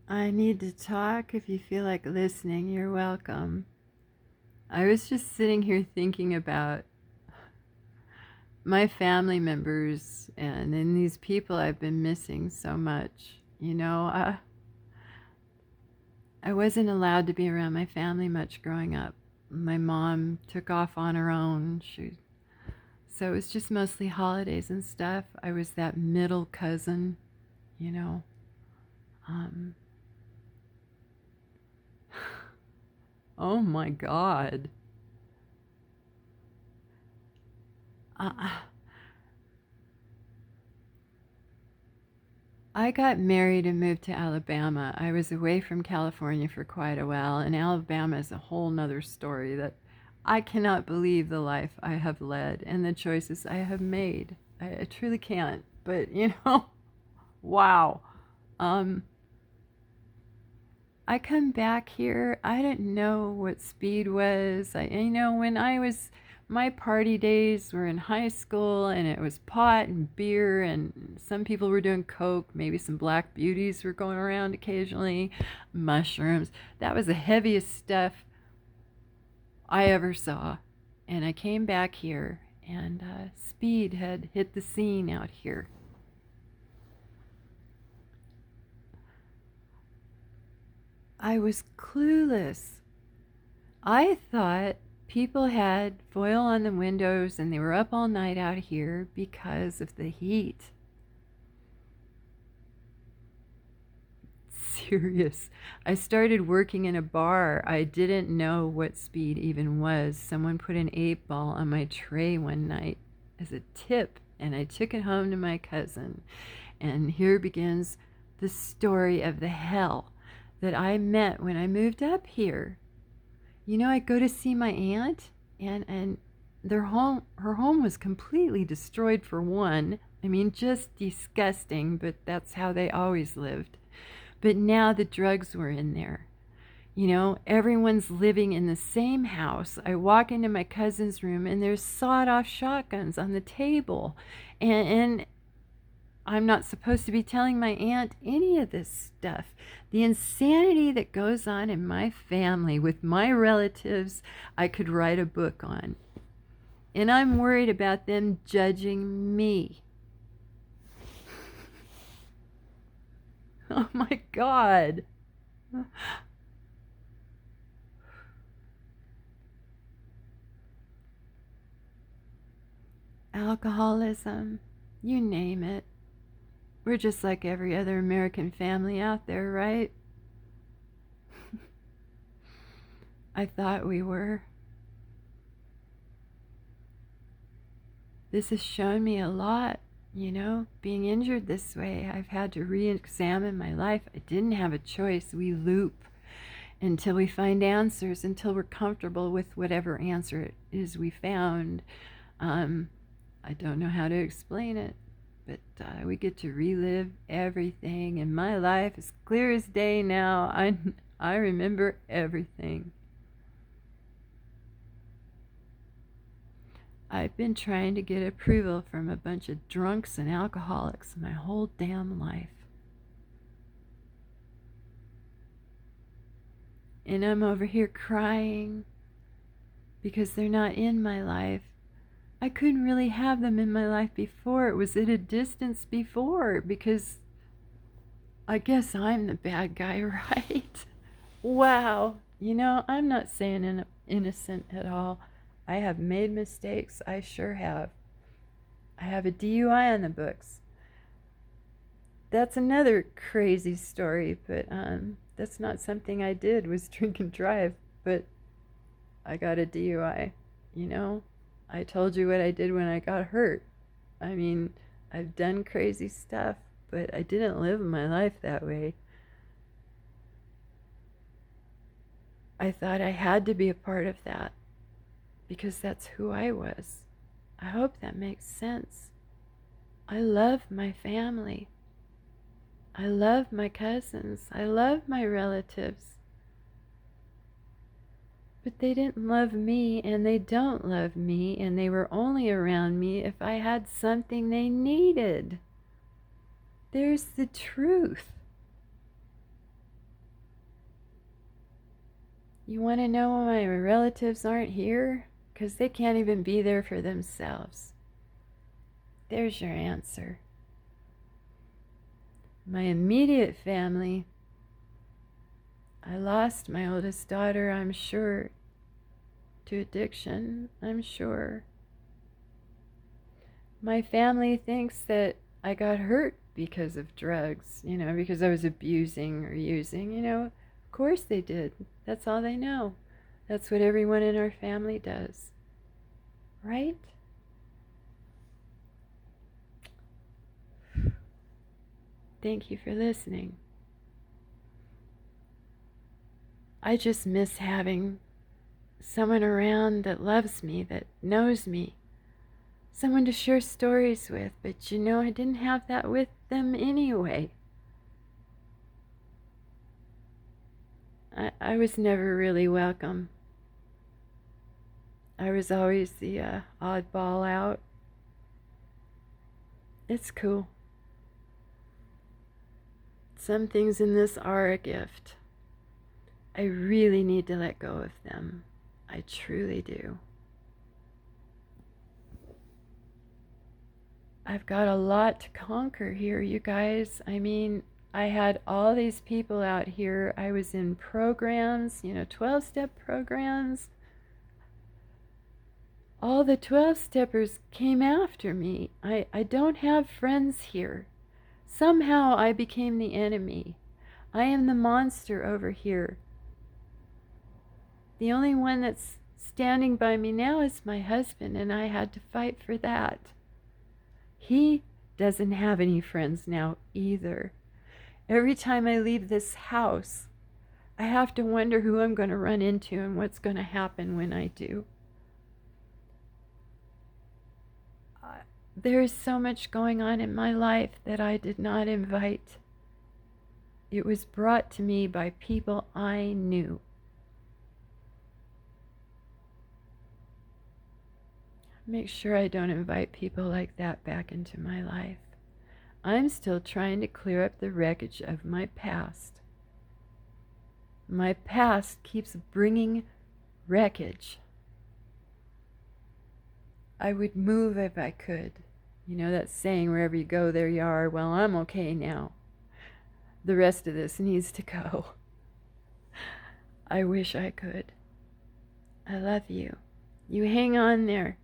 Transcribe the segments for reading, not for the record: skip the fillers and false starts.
I need to talk. If you feel like listening, you're welcome. I was just sitting here thinking about my family members and these people I've been missing so much. I wasn't allowed to be around my family much growing up. My mom took off on her own. So it was just mostly holidays and stuff. I was that middle cousin, you know. Um, oh my God. Uh, I got married and moved to Alabama. I was away from California for quite a while, and Alabama is a whole nother story that I cannot believe the life I have led and the choices I have made. I truly can't. But, wow. Um, I come back here. I didn't know what speed was. When my party days were in high school and it was pot and beer and some people were doing coke, maybe some black beauties were going around occasionally, mushrooms. That was the heaviest stuff I ever saw. And I came back here and speed had hit the scene out here. I was clueless. I thought people had foil on the windows and they were up all night out here because of the heat. Serious. I started working in a bar. I didn't know what speed even was. Someone put an 8-ball on my tray one night as a tip, and I took it home to my cousin. And here begins the story of the hell that I met when I moved up here. I go to see my aunt, and her home was completely destroyed for one. I mean, just disgusting, but that's how they always lived. But now the drugs were in there. Everyone's living in the same house. I walk into my cousin's room and there's sawed-off shotguns on the table. And I'm not supposed to be telling my aunt any of this stuff. The insanity that goes on in my family with my relatives, I could write a book on. And I'm worried about them judging me. Oh my God. Alcoholism, you name it. We're just like every other American family out there, right? I thought we were. This has shown me a lot, being injured this way. I've had to re-examine my life. I didn't have a choice. We loop until we find answers, until we're comfortable with whatever answer it is we found. I don't know how to explain it, but we get to relive everything. And my life is clear as day now. I remember everything. I've been trying to get approval from a bunch of drunks and alcoholics my whole damn life. And I'm over here crying because they're not in my life. I couldn't really have them in my life before. It was at a distance before because I guess I'm the bad guy, right? Wow. I'm not saying innocent at all. I have made mistakes. I sure have. I have a DUI on the books. That's another crazy story, but that's not something I did, was drink and drive, but I got a DUI. I told you what I did when I got hurt. I mean, I've done crazy stuff, but I didn't live my life that way. I thought I had to be a part of that because that's who I was. I hope that makes sense. I love my family. I love my cousins. I love my relatives. But they didn't love me, and they don't love me, and they were only around me if I had something they needed. There's the truth. You want to know why my relatives aren't here? Because they can't even be there for themselves. There's your answer. My immediate family, I lost my oldest daughter, I'm sure, to addiction, I'm sure. My family thinks that I got hurt because of drugs, because I was abusing or using, Of course they did. That's all they know. That's what everyone in our family does. Right? Thank you for listening. I just miss having someone around that loves me, that knows me, someone to share stories with, but I didn't have that with them anyway. I was never really welcome. I was always the oddball out. It's cool. Some things in this are a gift. I really need to let go of them. I truly do. I've got a lot to conquer here, you guys. I mean, I had all these people out here. I was in programs, 12-step programs. All the 12-steppers came after me. I don't have friends here. Somehow I became the enemy. I am the monster over here. The only one that's standing by me now is my husband, and I had to fight for that. He doesn't have any friends now either. Every time I leave this house, I have to wonder who I'm going to run into and what's going to happen when I do. There is so much going on in my life that I did not invite. It was brought to me by people I knew. Make sure I don't invite people like that back into my life. I'm still trying to clear up the wreckage of my past. My past keeps bringing wreckage. I would move if I could. That saying, wherever you go, there you are. Well, I'm okay now. The rest of this needs to go. I wish I could. I love you. You hang on there.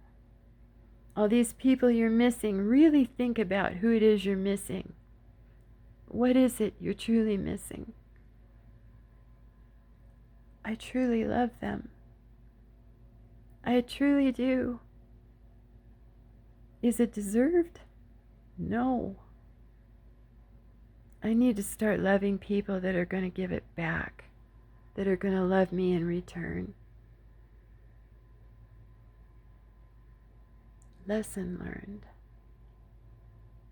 All these people you're missing, really think about who it is you're missing. What is it you're truly missing? I truly love them. I truly do. Is it deserved? No. I need to start loving people that are going to give it back, that are going to love me in return. Lesson learned.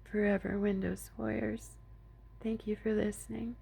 Forever Windows Warriors. Thank you for listening.